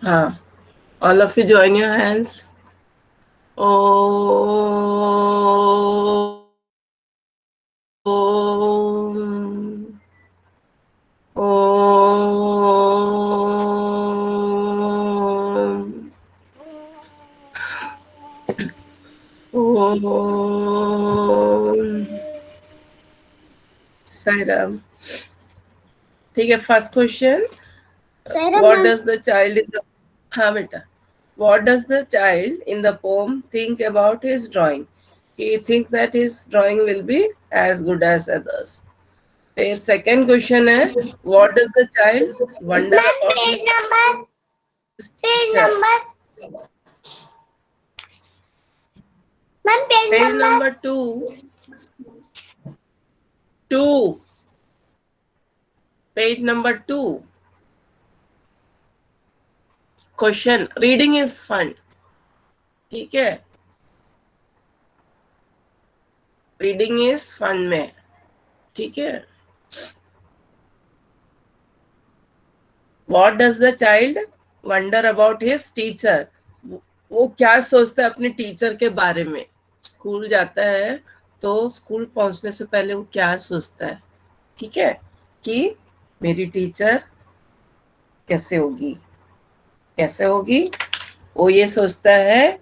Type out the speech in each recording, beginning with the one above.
हाँ, all of you join your hands. Om. Om. Om. Sairam. ठीक है, first question. What does the child in the हाँ बेटा, what does the child in the poem think about his drawing? He thinks that his drawing will be as good as others. फिर second question है, what does the child wonder about his teacher? Page number 2. Page number 2. Question, reading is fun. ठीक है, reading is fun में. ठीक है. What does the child wonder about his teacher? वो क्या सोचता है अपने टीचर के बारे में. स्कूल जाता है तो स्कूल पहुंचने से पहले वो क्या सोचता है. ठीक है, कि मेरी टीचर कैसे होगी, कैसे होगी. वो ये सोचता है,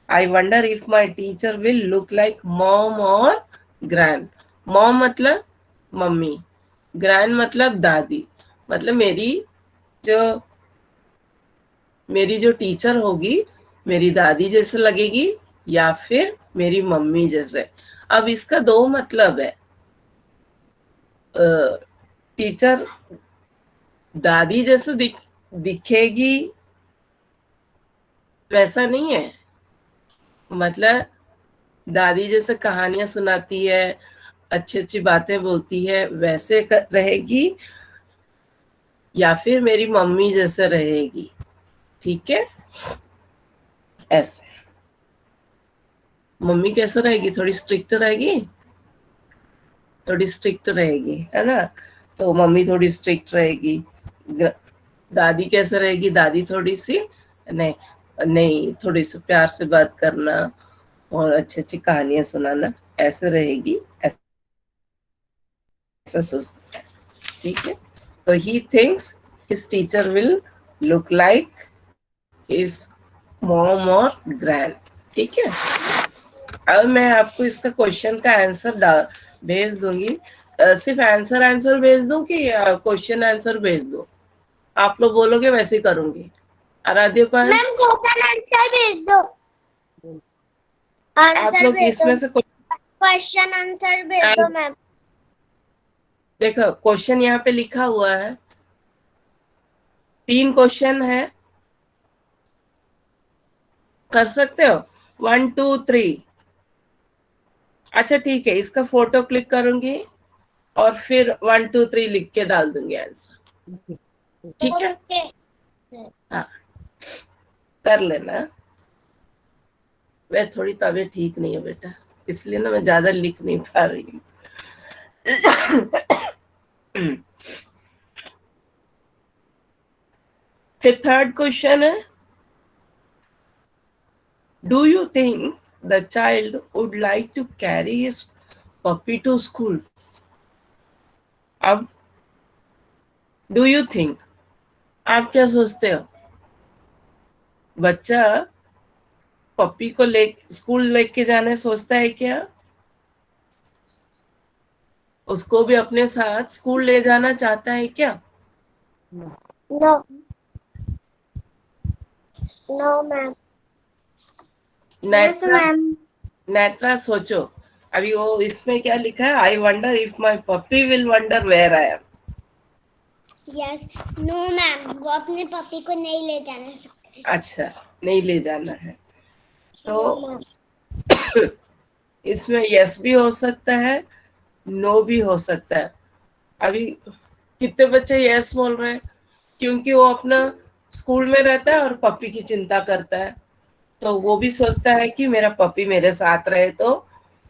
I wonder if my teacher will look like mom और ग्रैंड. मॉम मतलब मम्मी, ग्रैंड मतलब दादी. मतलब मेरी जो टीचर होगी मेरी दादी जैसे लगेगी या फिर मेरी मम्मी जैसे. अब इसका दो मतलब है. टीचर दादी जैसे दिखेगी वैसा नहीं है. मतलब दादी जैसे कहानियां सुनाती है, अच्छी अच्छी बातें बोलती है, वैसे रहेगी या फिर मेरी मम्मी जैसे रहेगी. ठीक है, ऐसे. मम्मी कैसे रहेगी, थोड़ी स्ट्रिक्ट रहेगी, थोड़ी स्ट्रिक्ट रहेगी, है ना. तो मम्मी थोड़ी स्ट्रिक्ट रहेगी. दादी कैसे रहेगी, दादी थोड़ी सी नहीं नहीं थोड़ी सी प्यार से बात करना और अच्छी अच्छी कहानियां सुनाना, ऐसे रहेगी. ऐसा सोचता है. ठीक है, तो he thinks his teacher will look like his mom और ग्रैंड. ठीक है. अब मैं आपको इसका क्वेश्चन का आंसर भेज दूंगी. सिर्फ आंसर भेज दूं कि क्वेश्चन आंसर भेज दूं. आप लोग बोलोगे वैसे ही करूंगी. आराध्य पाल, मैम क्वेश्चन आंसर भेज दो. आप लोग इसमें से क्वेश्चन आंसर भेज दो मैम. देखो क्वेश्चन यहाँ पे लिखा हुआ है, 3 क्वेश्चन है. कर सकते हो 1 2 3. अच्छा ठीक है, इसका फोटो क्लिक करूंगी और फिर 1 2 3 लिख के डाल दूंगी आंसर. ठीक है, हाँ कर लेना. मैं थोड़ी तबीयत ठीक नहीं है बेटा, इसलिए ना मैं ज्यादा लिख नहीं पा रही हूँ. फिर थर्ड क्वेश्चन है, do you think the child would like to carry his puppy to school. अब डू यू थिंक, आप क्या सोचते हो, बच्चा पपी को स्कूल लेके जाने सोचता है क्या, उसको भी अपने साथ स्कूल ले जाना चाहता है क्या. No no ma'am. Yes ma'am. Netra सोचो. अभी वो इसमें क्या लिखा है, I wonder if my puppy will wonder where I am. Yes. No ma'am, वो अपने पपी को नहीं ले जाना सकते. अच्छा, नहीं ले जाना है. तो no, इसमें यस भी हो सकता है, नो भी हो सकता है. अभी कितने बच्चे यस बोल रहे हैं, क्योंकि वो अपना स्कूल में रहता है और पपी की चिंता करता है. तो वो भी सोचता है कि मेरा पपी मेरे साथ रहे तो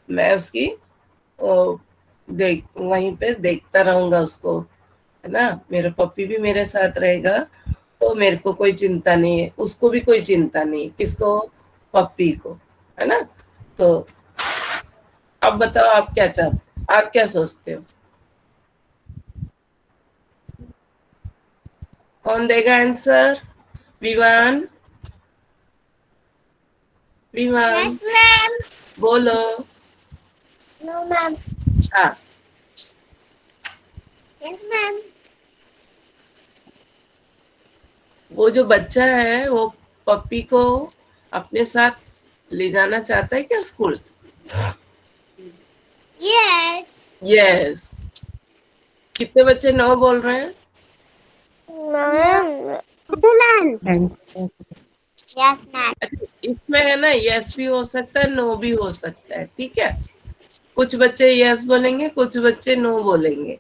मैं उसकी वहीं पे देखता रहूंगा उसको, है ना. मेरा पपी भी मेरे साथ रहेगा तो मेरे को कोई चिंता नहीं है, उसको भी कोई चिंता नहीं है। किसको? पप्पी को, है ना? तो अब बताओ, आप क्या चाहते, आप क्या सोचते हो? कौन देगा answer? Vivan, Vivan yes ma'am. बोलो। No ma'am. हाँ, यस मैम। वो जो बच्चा है वो पप्पी को अपने साथ ले जाना चाहता है क्या स्कूल? Yes yes. कितने बच्चे नो बोल रहे हैं? मैम। मैम। Yes ma'am. अच्छा, इसमें है ना, यस भी हो सकता है, नो भी हो सकता है, ठीक है? कुछ बच्चे यस बोलेंगे, कुछ बच्चे नो बोलेंगे।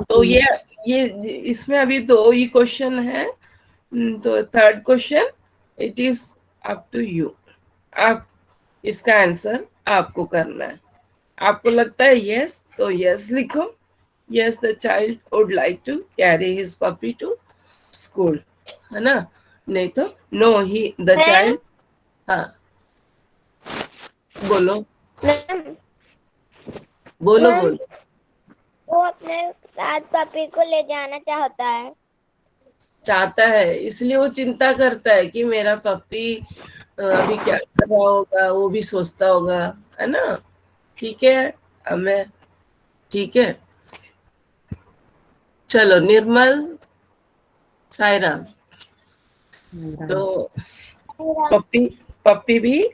तो ये इसमें अभी दो ही क्वेश्चन है। तो third question, it is up to you. आप इसका आंसर आपको करना है। आपको लगता है यस, तो यस लिखो। Yes, the child would like to carry his puppy to school, है ना? नहीं तो नो, ही द मैम। चाइल्ड। हाँ, बोलो मैम। बोलो मैम, बोलो। वो अपने साथ पपी को ले जाना चाहता है। चाहता है, इसलिए वो चिंता करता है कि मेरा पपी अभी क्या कर रहा होगा, वो भी सोचता होगा, है ना? ठीक है, अब मैं, ठीक है, चलो निर्मल, सायरा। तो पप्पी पप्पी भी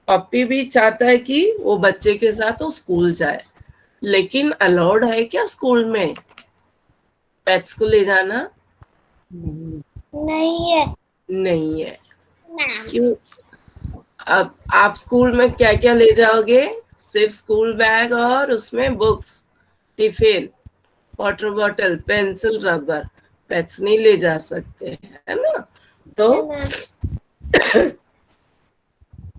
पप्पी भी चाहता है कि वो बच्चे के साथ वो स्कूल जाए, लेकिन अलाउड है क्या स्कूल में पेट्स को ले जाना? नहीं है नहीं है। मैम। क्यों? अब आप स्कूल में क्या क्या ले जाओगे? सिर्फ स्कूल बैग और उसमें books, tiffin, water bottle, pencil, rubber. Pets नहीं ले जा सकते, है ना? तो मैम।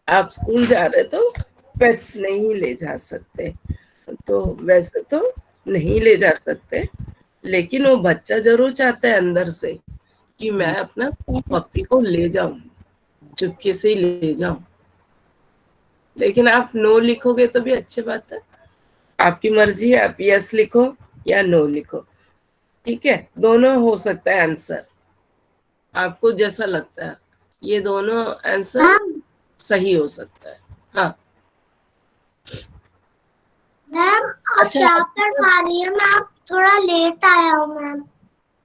आप स्कूल जा रहे तो पेट्स नहीं ले जा सकते। तो वैसे तो नहीं ले जा सकते, लेकिन वो बच्चा जरूर चाहता है अंदर से कि मैं अपना पप्पी को ले जाऊं, चुपके से ही ले जाऊं। लेकिन आप नो लिखोगे तो भी अच्छी बात है, आपकी मर्जी है, आप यस लिखो या नो लिखो, ठीक है? दोनों हो सकता है आंसर, आपको जैसा लगता है, ये दोनों आंसर मैम। सही हो सकता है। हाँ, मैम, आप अच्छा, क्या आपके पास, पढ़ा रही है? मैं आप थोड़ा लेट आया हूँ मैम।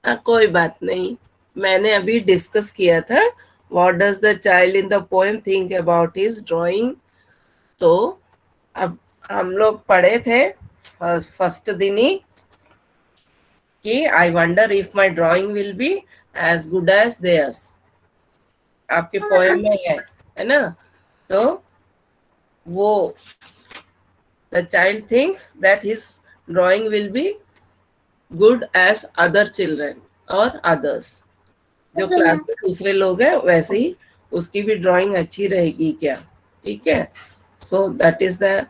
हाँ, कोई बात नहीं, मैंने अभी डिस्कस किया था, what does the child in the poem think about his drawing. तो अब हम लोग पढ़े थे फर्स्ट दिन ही कि I wonder if my drawing will be as good as theirs, आपके पोएम में है ना? तो वो, the child thinks that his drawing will be good as other children और अदर्स, जो ओके मैम। क्लास में दूसरे लोग हैं वैसे ही उसकी भी ड्राइंग अच्छी रहेगी क्या? ठीक है, so that is the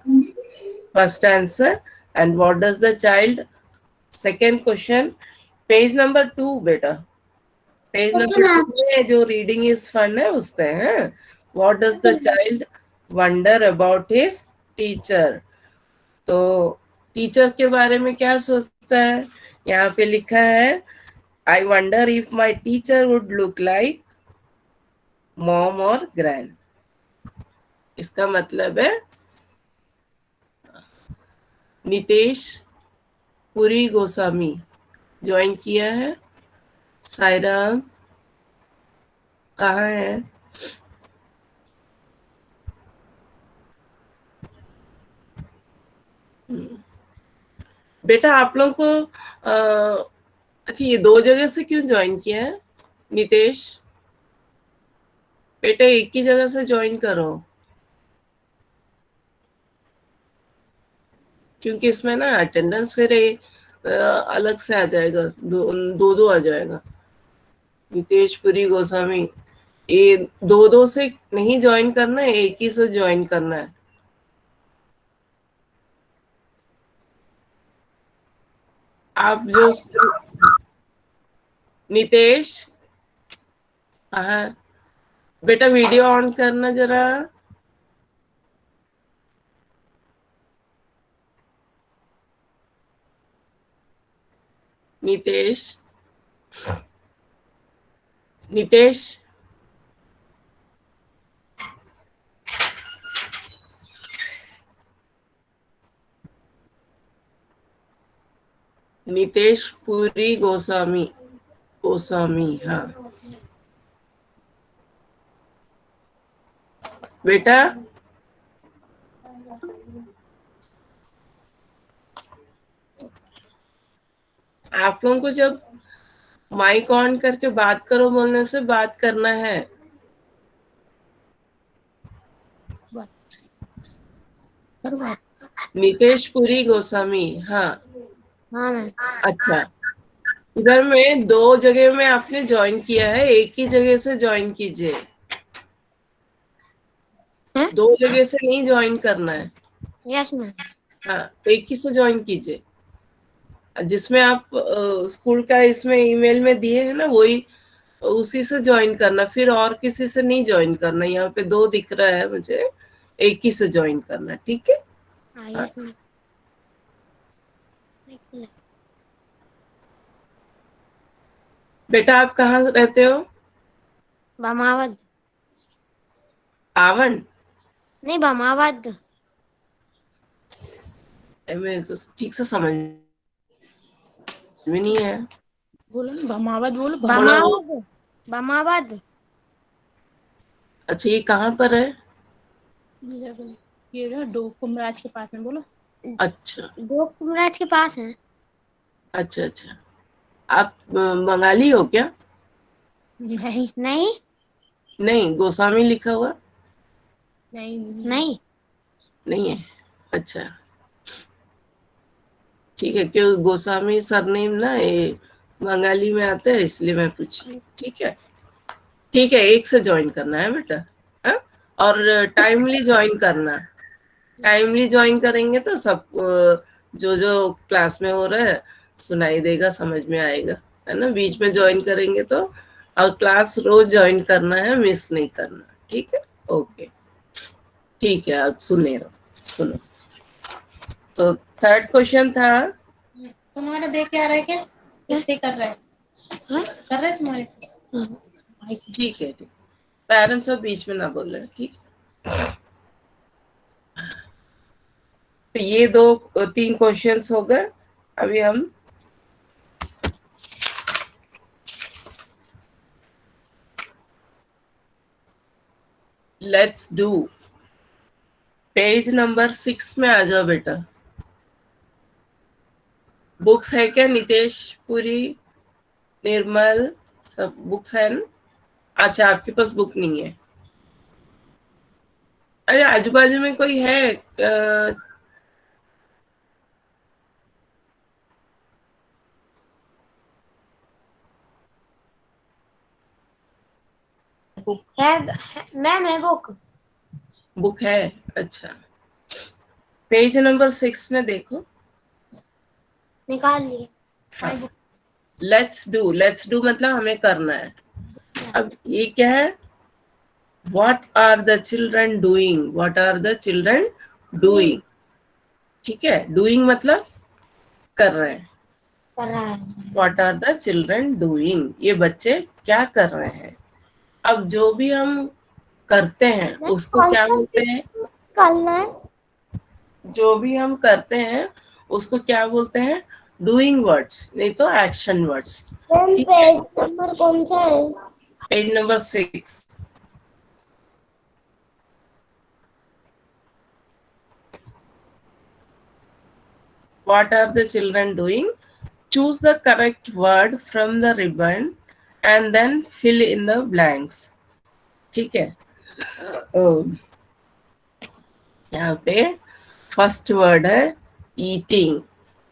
first answer. And what does the child, second question, page number 2 बेटा, पेज ओके नंबर 2 मैम। में जो रीडिंग इज फन है उसका है, what does okay the ma'am. Child wonder about his teacher. तो teacher के बारे में क्या सोचता है? यहाँ पे लिखा है, I wonder if my teacher would look like mom और ग्रैंड। इसका मतलब है, नितेश पुरी गोस्वामी ज्वाइन किया है। सायरा कहाँ है? बेटा आप लोग को अच्छा, ये दो जगह से क्यों ज्वाइन किया है नितेश? बेटा एक ही जगह से ज्वाइन करो, क्योंकि इसमें ना अटेंडेंस फिर अलग से आ जाएगा, दो दो आ जाएगा। नितेश पुरी गोस्वामी, ये दो दो से नहीं ज्वाइन करना है, एक ही से ज्वाइन करना है। आप जो नितेश, हाँ बेटा वीडियो ऑन करना जरा। नितेश, नितेश, नितेश पुरी गोस्वामी, गोस्वामी, हाँ बेटा। आप लोगों को जब माइक ऑन करके बात करो बोलने से बात करना है। नितेश पुरी गोस्वामी, हाँ। हाँ मैम। अच्छा, इधर में 2 जगह में आपने ज्वाइन किया है, एक ही जगह से ज्वाइन कीजिए। 2 जगह से नहीं ज्वाइन करना है। Yes ma'am. हाँ, एक ही से ज्वाइन कीजिए। जिसमें आप स्कूल का इसमें ईमेल में दिए है ना, वही उसी से ज्वाइन करना, फिर और किसी से नहीं ज्वाइन करना। यहाँ पे 2 दिख रहा है मुझे, एक ही से ज्वाइन करना, ठीक है। हाँ हाँ। Yes ma'am. बेटा आप कहाँ रहते हो? बमावद। आवन? नहीं, बमावद। मेरे को ठीक से समझ में नहीं है। बोलो ना, बमावत बोलो। थोड़ा बमावद, बमावद। अच्छा, ये कहाँ पर है? ये ना डो कुमराज के पास में, बोलो। अच्छा दो कुमराज के पास है। अच्छा अच्छा। आप बंगाली हो क्या? नहीं नहीं नहीं, गोस्वामी लिखा हुआ नहीं नहीं। नहीं है। अच्छा ठीक है, क्यों गोस्वामी सरनेम ना ये बंगाली में आता है, इसलिए मैं पूछ रही हूँ। ठीक है, ठीक है, एक से ज्वाइन करना है बेटा। हाँ? और टाइमली ज्वाइन करना। टाइमली ज्वाइन करेंगे तो सब जो जो क्लास में हो रहा है सुनाई देगा, समझ में आएगा, है ना। बीच में ज्वाइन करेंगे तो, और क्लास रोज ज्वाइन करना है, मिस नहीं करना, ठीक है। ओके, ठीक है, अब सुने रहो, सुनो। तो थर्ड क्वेश्चन था, तुम्हारा देख के आ रहा है क्या? किससे कर रहा है? हाँ? कर रहा है तुम्हारे? ठीक है, ठीक। पेरेंट्स सब बीच में ना बोल रहे, ठीक। तो ये 2-3 क्वेश्चंस हो गए। अभी हम लेट्स डू पेज नंबर 6 में आ जाओ बेटा। बुक्स है क्या नितेश पुरी, निर्मल, सब बुक्स है ना? अच्छा, आपके पास बुक नहीं है। अरे आजू बाजू में कोई है? मैम है बुक। बुक है? अच्छा, पेज नंबर 6 में देखो। निकाल लिए। हाँ, लेट्स डू मतलब हमें करना है। अब ये क्या है? What are the children doing, what are the children doing, ठीक है। डूइंग मतलब कर रहे हैं। कर रहा है। What are the children doing, ये बच्चे क्या कर रहे हैं। अब जो भी हम करते हैं उसको क्या बोलते हैं? करना है। जो भी हम करते हैं उसको क्या बोलते हैं? डूइंग वर्ड्स, नहीं तो एक्शन वर्ड्स, मैम ठीक है। पेज नंबर कौन सा है? Page number 6। What are the children doing? Choose the correct word from the ribbon and then fill in the blanks. ठीक है। यहाँ पे फर्स्ट वर्ड है ईटिंग।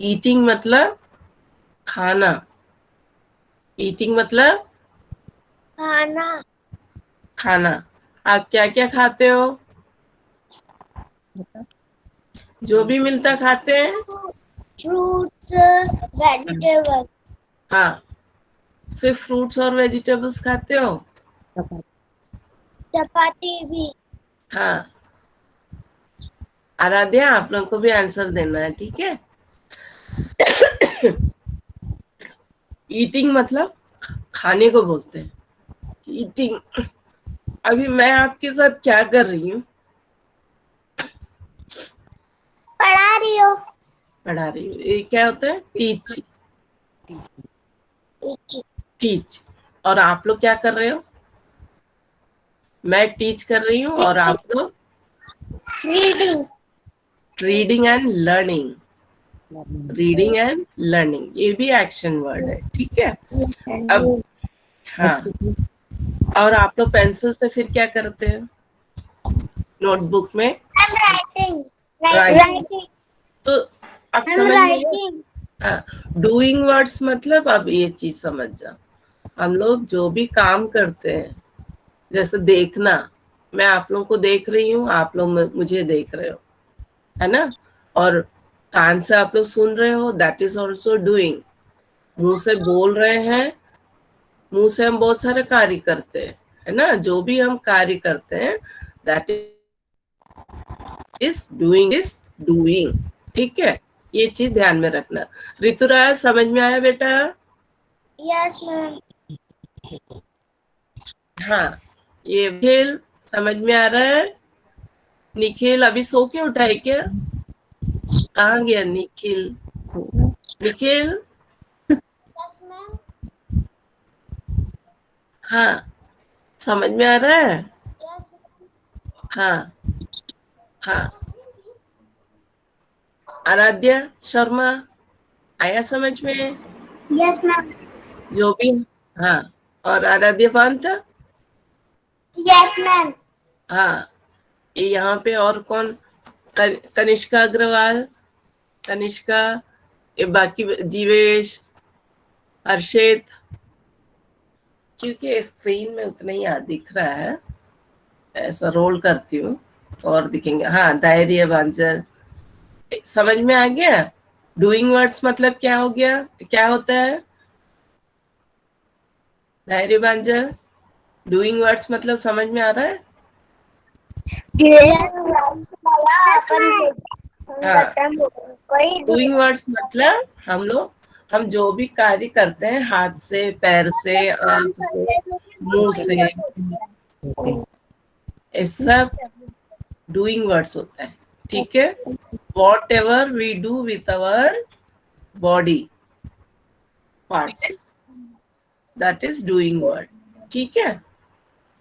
ईटिंग मतलब खाना। ईटिंग मतलब खाना। खाना। आप क्या क्या खाते हो? जो भी मिलता खाते हैं? फ्रूट्स वेजिटेबल्स हाँ, सिर्फ फ्रूट्स और वेजिटेबल्स खाते हो? चपाती भी हाँ, आराध्या आप लोगों को भी आंसर देना है, ठीक है? ईटिंग मतलब खाने को बोलते हैं, ईटिंग। अभी मैं आपके साथ क्या कर रही हूँ? पढ़ा रही हो पढ़ा रही हूँ। ये क्या होता है? टीच। टीच। और आप लोग क्या कर रहे हो? मैं टीच कर रही हूँ और आप लोग reading reading and learning. Reading and learning, ये भी एक्शन वर्ड है, ठीक है? अब हाँ, और आप लोग पेंसिल से फिर क्या करते हैं नोटबुक में? Writing writing. तो अब समझ में आया? राइटिंग हाँ, डूइंग वर्ड्स मतलब अब ये चीज समझ जाओ। हम लोग जो भी काम करते हैं, जैसे देखना, मैं आप लोगों को देख रही हूँ, आप लोग मुझे देख रहे हो, है ना? और कान से आप लोग सुन रहे हो, दैट इज ऑल्सो डूइंग। मुंह से बोल रहे हैं, मुंह से हम बहुत सारे कार्य करते हैं, है ना? जो भी हम कार्य करते हैं, that is doing, is doing, ठीक है? ये चीज ध्यान में रखना। ऋतुराज समझ में आया बेटा? यस मैम हाँ, ये खेल समझ में आ रहा है? निखिल अभी सो के उठा है क्या? कहाँ गया निखिल? निखिल, हाँ, समझ में आ रहा है? हाँ हाँ, आराध्या शर्मा आया समझ में? यस मैम जो भी, हाँ। और आराध्य पांत, यस मैम हाँ। ये यहाँ पे और कौन? कनिष्का अग्रवाल, कनिष्का, ये बाकी जीवेश, हर्षित, क्योंकि स्क्रीन में उतना ही दिख रहा है, ऐसा रोल करती हूँ तो और दिखेंगे। हाँ, धैर्य बांचल, समझ में आ गया? डूइंग वर्ड्स मतलब क्या हो गया, क्या होता है? धैर्य बांचल, डूइंग वर्ड्स मतलब समझ में आ रहा है? हाँ, डूइंग वर्ड्स मतलब हम जो भी कार्य करते हैं हाथ से, पैर से, आंख से, मुंह से, ये सब डूइंग वर्ड्स होता है, ठीक है? Whatever we do with our body parts, that is doing word, ठीक है?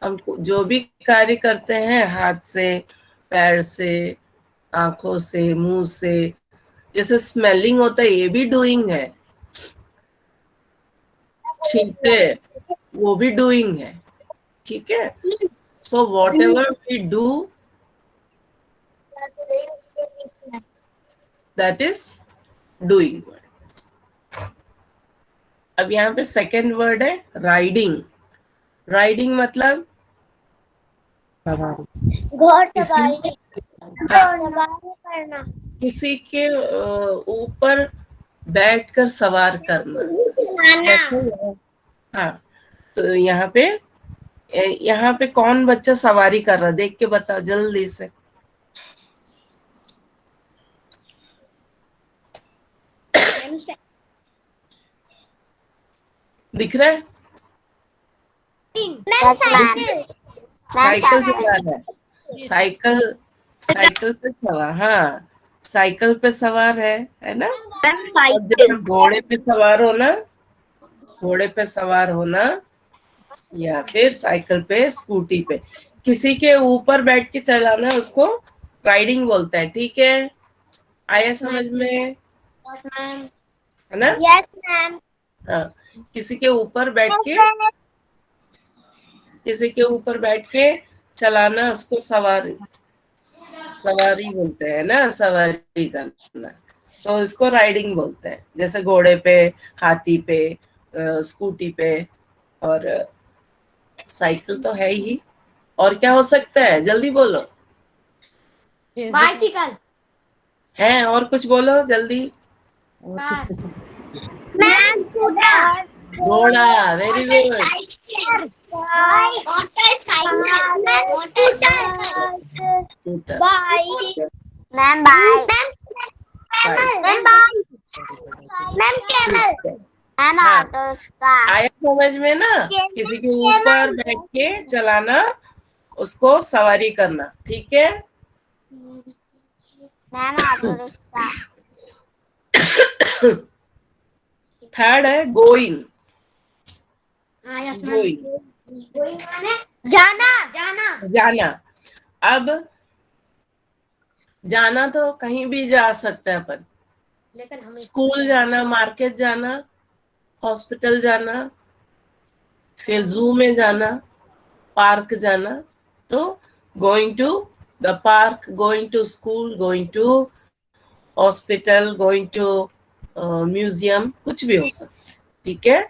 हम जो भी कार्य करते हैं हाथ से, पैर से, आंखों से, मुंह से, जैसे स्मेलिंग होता है, ये भी डूइंग है। छींकते, वो भी डूइंग है, ठीक है? So whatever we do, that is doing word. अब यहाँ पे सेकेंड वर्ड है राइडिंग। राइडिंग मतलब सवारी करना किसी के ऊपर बैठकर सवार करना, जैसे, हाँ। तो यहाँ पे कौन बच्चा सवारी कर रहा, देख के बताओ जल्दी से। दिख रहा है? साइकिल चला रहा है, साइकिल, साइकिल पे सवार, हाँ, साइकिल पे सवार है ना? और जब घोड़े पे सवार होना, घोड़े पे सवार होना, या फिर साइकिल पे, स्कूटी पे, किसी के ऊपर बैठ के चलाना, उसको राइडिंग बोलते हैं, ठीक है? आया समझ में, है ना? यस मैम हाँ, किसी के ऊपर बैठ के, किसी के ऊपर बैठ के चलाना, उसको सवारी, सवारी बोलते हैं ना, सवारी करना, तो इसको राइडिंग बोलते हैं। जैसे घोड़े पे, हाथी पे, स्कूटी पे, और साइकिल तो है ही। और क्या हो सकता है, जल्दी बोलो। बाइसिकल है, और कुछ बोलो जल्दी। और कार। किसके साथ? मैम स्कूटर, घोड़ा, very good. Scooter, ma'am bike, bike, ma'am bike, ma'am camel, ma'am हाँ ऑटो रिक्शा, आया समझ में ना। किसी के ऊपर बैठ के चलाना, उसको सवारी करना, ठीक है। मैम ऑटो रिक्शा, थर्ड है गोइंग। आया समझ। गोइंग जाना, जाना, जाना। अब जाना तो कहीं भी जा सकते हैं अपन, लेकिन हमें स्कूल जाना, मार्केट जाना, हॉस्पिटल जाना, फिर जू में जाना, पार्क जाना। तो going to the park, going to school, going to hospital, going to museum, कुछ भी हो सकता है, ठीक है।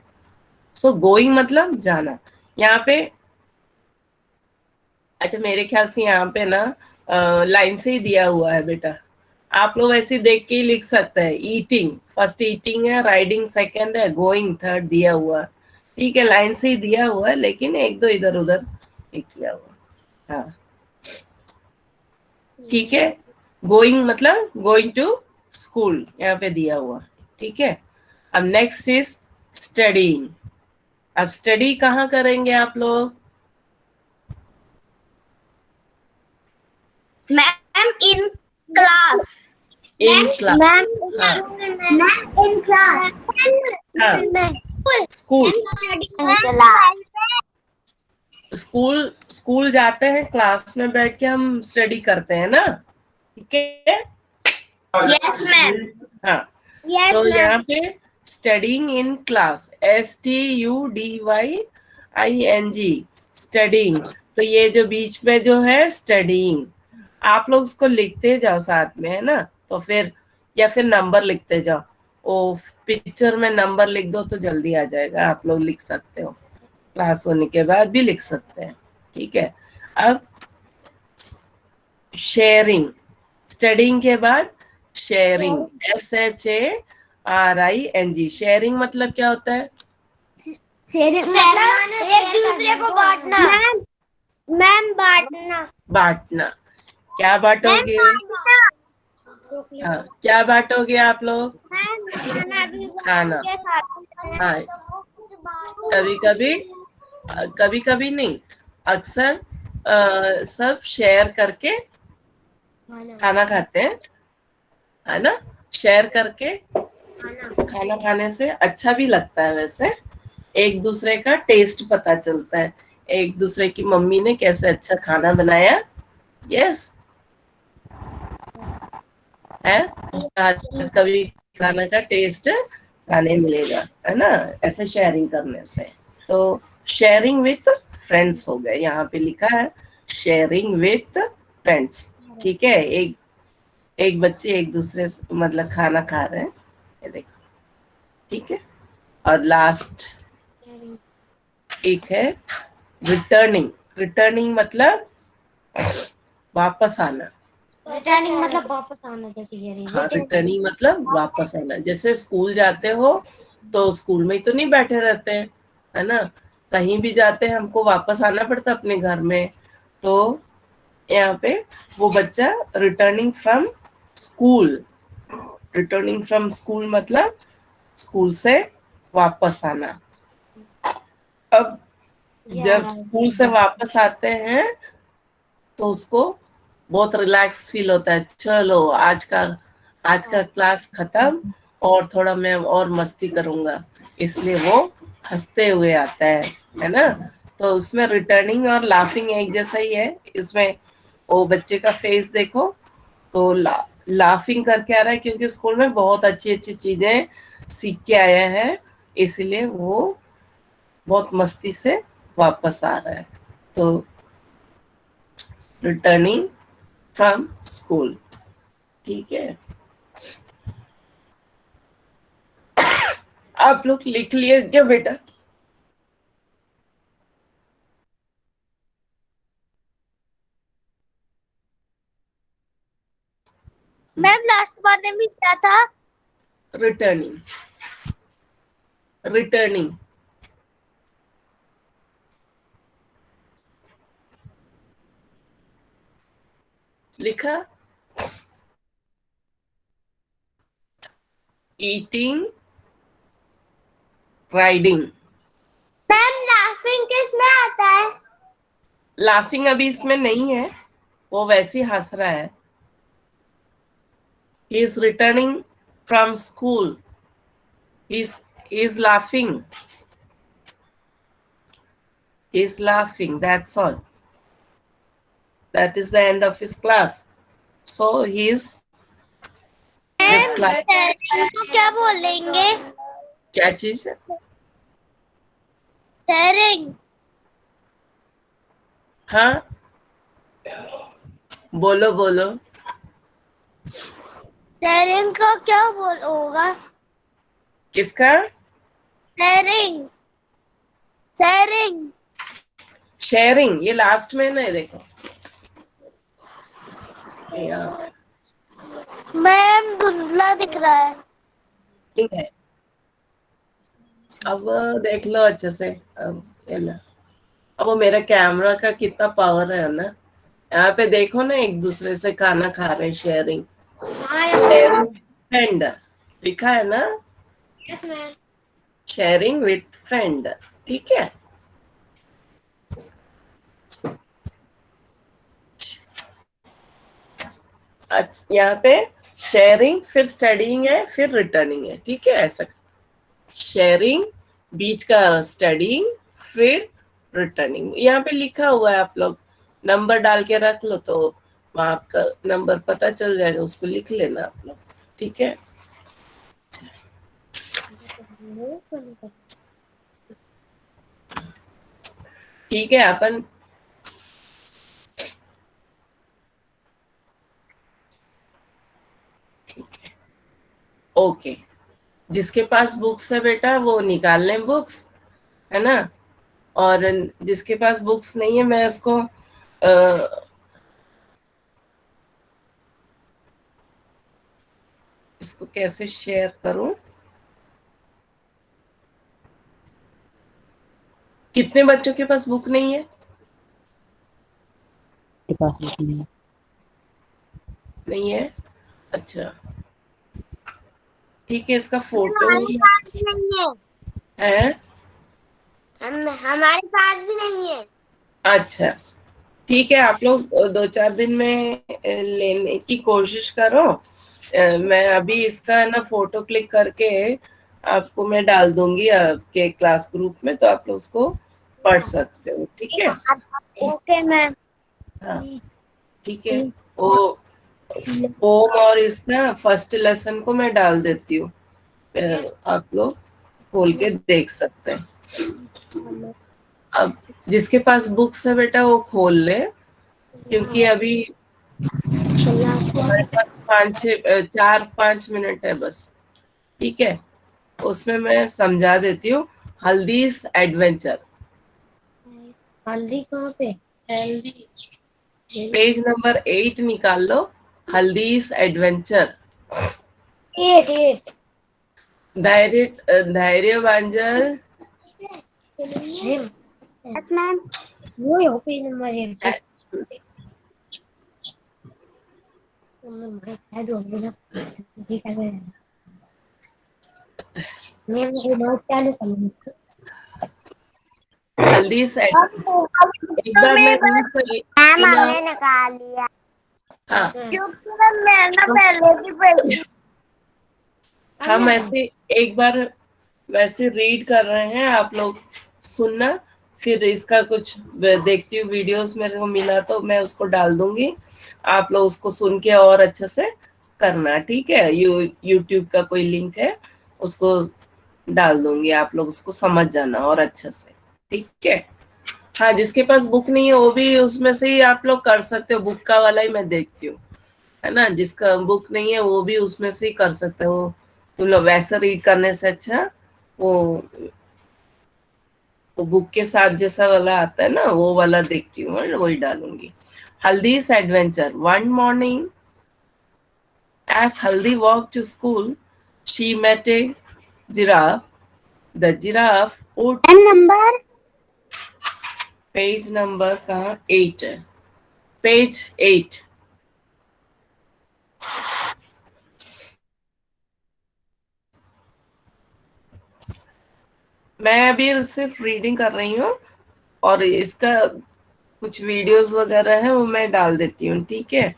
सो गोइंग मतलब जाना। यहाँ पे अच्छा, मेरे ख्याल से यहाँ पे ना लाइन से ही दिया हुआ है बेटा। आप लोग ऐसे देख के ही लिख सकते हैं। ईटिंग फर्स्ट, ईटिंग है, राइडिंग सेकंड है, गोइंग थर्ड दिया हुआ है। ठीक है, लाइन से ही दिया हुआ है, लेकिन एक दो इधर उधर नहीं किया हुआ। हाँ ठीक है। गोइंग मतलब गोइंग टू स्कूल, यहाँ पे दिया हुआ। ठीक है। अब नेक्स्ट इज स्टडीइंग। अब स्टडी कहाँ करेंगे आप लोग? Ma'am in class, in class. Ma'am हाँ मैम इन क्लास, हाँ, school. In class, school school जाते हैं, क्लास में बैठ के हम स्टडी करते हैं ना, ठीक है। यस मैम, हाँ, यस तो मैम, यहाँ पे studying in class, STUDYING, studying. तो ये जो बीच में जो है स्टडिंग, आप लोग उसको लिखते जाओ साथ में, है ना। तो फिर या फिर नंबर लिखते जाओ। ओ पिक्चर में नंबर लिख दो तो जल्दी आ जाएगा, आप लोग लिख सकते हो, क्लास होने के बाद भी लिख सकते हैं, ठीक है। अब शेयरिंग, स्टडिंग के बाद शेयरिंग, SHARING। शेयरिंग मतलब क्या होता है? शेयरिंग मतलब एक दूसरे को बांटना, मैम, मैम बांटना, बांटना। क्या मैम बांटोगे? बांटना, हाँ, क्या बांटोगे आप लोग? मैम खाना भी खाना। बांट के खाते हैं, हाँ, कभी कभी, कभी कभी नहीं, अक्सर सब शेयर करके खाना खाते हैं, है ना। शेयर करके खाना खाने से अच्छा भी लगता है वैसे, एक दूसरे का टेस्ट पता चलता है, एक दूसरे की मम्मी ने कैसे अच्छा खाना बनाया। यस, है। आज कभी खाना का टेस्ट खाने मिलेगा, है ना, ऐसे शेयरिंग करने से। तो शेयरिंग विथ फ्रेंड्स हो गए, यहाँ पे लिखा है शेयरिंग विथ फ्रेंड्स। ठीक है, एक एक बच्चे एक दूसरे से मतलब खाना खा रहे हैं, ये देखो, ठीक है। और लास्ट एक है रिटर्निंग। रिटर्निंग मतलब वापस आना। रिटर्निंग मतलब वापस आना, देखिए हाँ, रिटर्निंग मतलब वापस आना। जैसे स्कूल जाते हो तो स्कूल में ही तो नहीं बैठे रहते हैं, है ना, कहीं भी जाते हैं हमको वापस आना पड़ता है अपने घर में। तो यहाँ पे वो बच्चा returning from school, returning from school मतलब स्कूल से वापस आना। अब जब स्कूल से वापस आते हैं तो उसको बहुत रिलैक्स फील होता है, चलो आज का क्लास खत्म, और थोड़ा मैं और मस्ती करूंगा, इसलिए वो हंसते हुए आता है ना। तो उसमें रिटर्निंग और लाफिंग एक जैसा ही है। इसमें वो बच्चे का फेस देखो, तो लाफिंग करके आ रहा है क्योंकि स्कूल में बहुत अच्छी अच्छी चीजें सीख के आया है, इसलिए वो बहुत मस्ती से वापस आ रहा है। तो रिटर्निंग फ्रॉम स्कूल, ठीक है। आप लोग लिख लिए क्या बेटा? मैम लास्ट बार ने भी किया था, रिटर्निंग, रिटर्निंग। लिखा? Eating, riding. मैम लाफिंग किस में आता है? लाफिंग अभी इसमें नहीं है, वो वैसे ही हंस रहा है। He is returning from school. He is laughing. He is laughing. That's all. That is the end of his class. So he is with class. तो क्या बोलेंगे? क्या चीज है? शेयरिंग। हाँ, बोलो बोलो। शेयरिंग का क्या बोल होगा? किसका? Sharing, sharing. शेयरिंग, ये लास्ट में नहीं, देखो यहाँ मैम धुंधला दिख रहा है। ठीक है। अब देख लो अच्छे से। अब ये लो। अब वो मेरा कैमरा का कितना पावर है ना। यहाँ पे देखो ना, एक दूसरे से खाना खा रहे हैं, शेयरिंग। शेयरिंग फ्रेंड लिखा है ना, yes ma'am. Sharing with friend. ठीक है। अच्छा, यहाँ पे शेयरिंग, फिर स्टडीइंग है, फिर रिटर्निंग है। ठीक है, ऐसा शेयरिंग, बीच का स्टडीइंग, फिर रिटर्निंग। यहाँ पे लिखा हुआ है, आप लोग नंबर डाल के रख लो तो वहाँ आपका नंबर पता चल जाएगा, उसको लिख लेना आप लोग। ठीक है। ठीक है, अपन ठीक है, ओके। जिसके पास बुक्स है बेटा वो निकाल लें बुक्स, है ना। और जिसके पास बुक्स नहीं है, मैं उसको इसको कैसे शेयर करूं? कितने बच्चों के पास बुक नहीं है? के पास नहीं है। नहीं है, अच्छा ठीक है। इसका फोटो हमारे पास भी नहीं है। है? हमारे पास भी नहीं है। अच्छा ठीक है, आप लोग 2-4 दिन में लेने की कोशिश करो। मैं अभी इसका ना फोटो क्लिक करके आपको मैं डाल दूंगी आपके क्लास ग्रुप में, तो आप लोग उसको पढ़ सकते हो। ठीक है। Okay ma'am. हाँ ठीक है। वो पोम और इसका फर्स्ट लेसन को मैं डाल देती हूँ, आप लोग खोल के देख सकते हैं। अब जिसके पास बुक्स है बेटा वो खोल ले, क्योंकि अभी हमारे पास 4-5 मिनट है बस। ठीक है, उसमें मैं समझा देती हूँ। हल्दीज एडवेंचर, हल्दी कहाँ पे? हेल्दी। पेज नंबर 8 निकाल लो। हल्दीज एडवेंचर। 8 धैर्य धैर्य बांजल। Yes ma'am. वो यहाँ पे नंबर है। मैं बहुत चालू कर हल्दीज एडवेंचर एक बार मैं रीड कर मैम सुना। हमने निकाल लिया। हाँ, क्योंकि मैं ना पहले भी पढ़ी। हम ऐसे एक बार वैसे रीड कर रहे हैं, आप लोग सुनना। फिर इसका कुछ देखती हूँ, वीडियोस मेरे को मिला तो मैं उसको डाल दूंगी, आप लोग उसको सुन के और अच्छे से करना। ठीक है, यूट्यूब का कोई लिंक है, उसको डाल दूंगी, आप लोग उसको समझ जाना और अच्छे से। ठीक है। हाँ, जिसके पास बुक नहीं है वो भी उसमें से ही आप लोग कर सकते हो, बुक का वाला ही मैं देखती हूँ, है ना। जिसका बुक नहीं है वो भी उसमें से ही कर सकते हो। तुम लोग वैसे रीड करने से अच्छा वो बुक के साथ जैसा वाला आता है ना, वो वाला देखती हूँ, वही डालूंगी। Haldi's adventure. One morning as Haldi walked to school, she met a giraffe. The giraffe would number page number कहाँ 8 है, पेज 8. मैं अभी सिर्फ रीडिंग कर रही हूँ और इसका कुछ वीडियोस वगैरह है वो मैं डाल देती हूँ, ठीक है?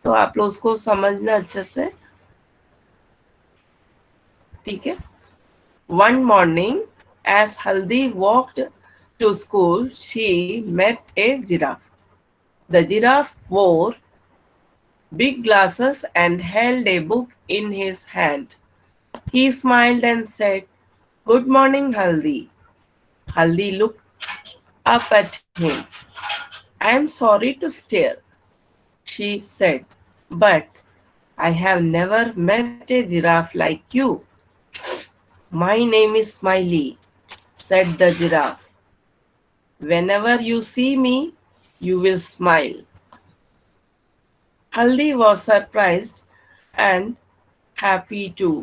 तो आप लोग उसको समझना अच्छे से, ठीक है? One morning, as Haldi walked to school, she met a giraffe. The giraffe wore big glasses and held a book in his hand. He smiled and said, "Good morning, Haldi." Haldi looked up at him. "I am sorry to stare," she said, "but I have never met a giraffe like you." "My name is Smiley," said the giraffe. "Whenever you see me, you will smile." Haldi was surprised and happy too.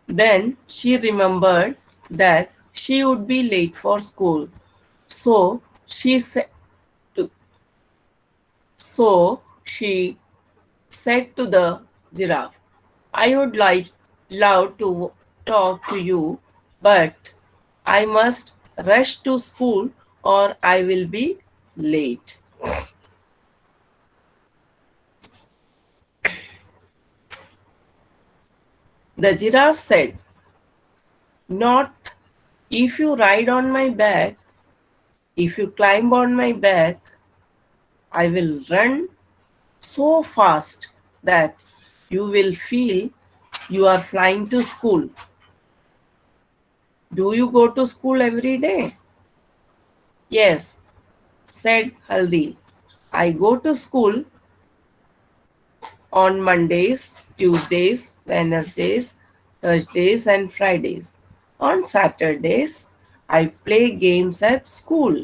Then she remembered that she would be late for school. So she said to, so she said to the giraffe, "I would love to talk to you, but I must rush to school or I will be late." The giraffe said, "Not if you ride on my back. If you climb on my back, I will run so fast that you will feel you are flying to school." "Do you go to school every day?" "Yes," said Haldi. "I go to school on Mondays, Tuesdays, Wednesdays, Thursdays, and Fridays. On Saturdays, I play games at school."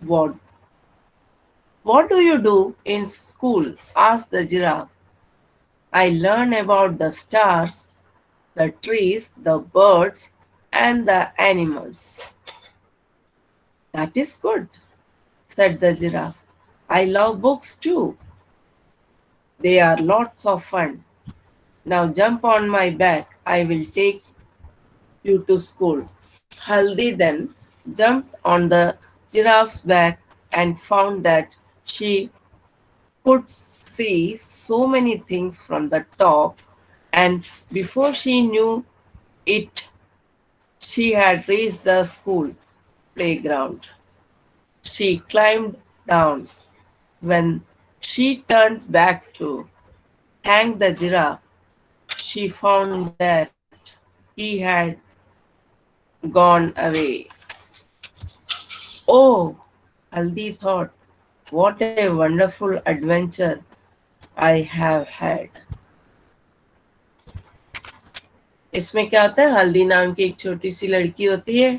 What What do you do in school?" asked the giraffe. "I learn about the stars, the trees, the birds, and the animals." "That is good," said the giraffe. "I love books too. They are lots of fun. Now jump on my back. I will take you to school." Haldi then jumped on the giraffe's back and found that she could see so many things from the top, and before she knew it, she had reached the school playground. She climbed down. When she turned back to thank the giraffe, she found that he had gone away. "Oh," Haldi thought, "what a wonderful adventure I have had." इसमें क्या होता है, हल्दी नाम की एक छोटी सी लड़की होती है,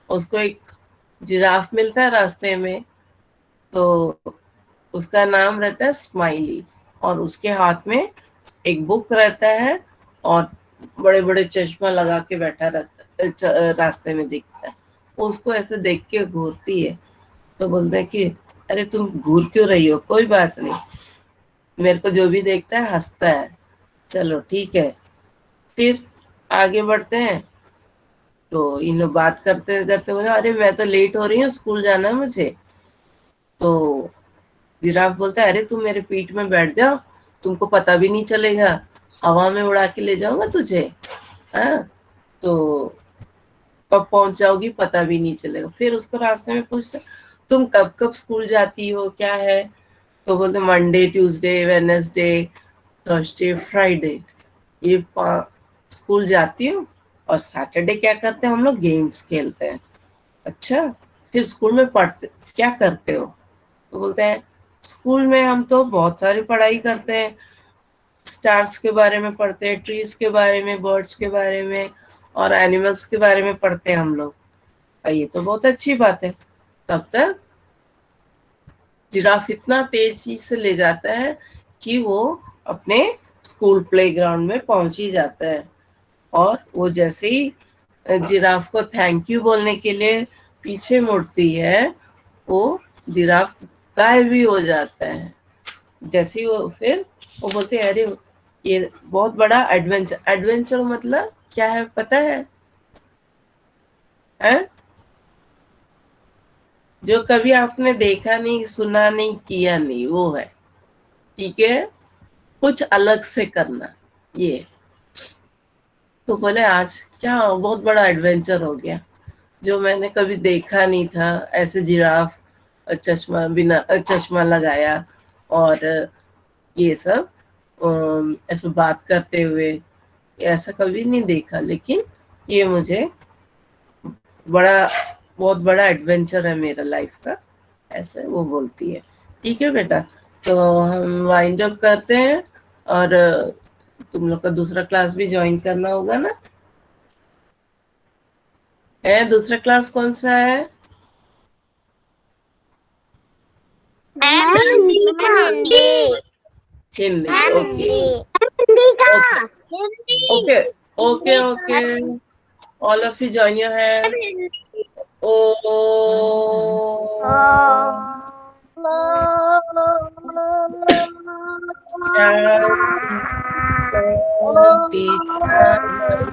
उसको एक जिराफ मिलता है रास्ते में, तो उसका नाम रहता है स्माइली, और उसके हाथ में एक बुक रहता है और बड़े बड़े चश्मा लगा के बैठा रहता है, रास्ते में दिखता है। उसको ऐसे देख के घूरती है, तो बोलते हैं कि अरे तुम घूर क्यों रही हो, कोई बात नहीं, मेरे को जो भी देखता है हंसता है, चलो ठीक है। फिर आगे बढ़ते हैं, तो इन लोग बात करते करते बोले, अरे मैं तो लेट हो रही हूँ, स्कूल जाना है मुझे। तो जिराफ बोलता है, अरे तुम मेरे पीठ में बैठ जाओ, तुमको पता भी नहीं चलेगा, हवा में उड़ा के ले जाऊंगा तुझे, हाँ, तो कब पहुंच जाओगी पता भी नहीं चलेगा। फिर उसको रास्ते में पूछता, तुम कब कब स्कूल जाती हो, क्या है? तो बोलते Monday, Tuesday, Wednesday, Thursday, Friday, ये स्कूल जाती हूँ, और सैटरडे क्या करते हैं हम लोग, गेम्स खेलते हैं। अच्छा, फिर स्कूल में पढ़ते क्या करते हो? तो बोलते हैं स्कूल में हम तो बहुत सारी पढ़ाई करते हैं, स्टार्स के बारे में पढ़ते हैं, ट्रीज के बारे में, बर्ड्स के बारे में, और एनिमल्स के बारे में पढ़ते हैं हम लोग। ये तो बहुत अच्छी बात है। तब तक जिराफ इतना तेजी से ले जाता है कि वो अपने स्कूल प्लेग्राउंड में पहुंच ही जाता है। और वो जैसे ही जिराफ को थैंक यू बोलने के लिए पीछे मुड़ती है, वो जिराफ गायब भी हो जाता है। जैसे ही वो फिर वो बोलते हैं अरे ये बहुत बड़ा एडवेंचर। एडवेंचर मतलब क्या है पता है? हैं? जो कभी आपने देखा नहीं, सुना नहीं, किया नहीं, वो है। ठीक है, कुछ अलग से करना ये। तो बोले आज क्या बहुत बड़ा एडवेंचर हो गया, जो मैंने कभी देखा नहीं था। ऐसे जिराफ चश्मा बिना चश्मा लगाया और ये सब ऐसे बात करते हुए, ऐसा कभी नहीं देखा। लेकिन ये मुझे बड़ा बहुत बड़ा एडवेंचर है मेरा लाइफ का, ऐसे वो बोलती है। ठीक है बेटा, तो हम वाइंड अप करते हैं। और तुम लोग का दूसरा क्लास भी ज्वाइन करना होगा ना? है दूसरा क्लास कौन सा है? Hindi. Okay okay okay okay, all of you join your hands. ओ शांति शांति।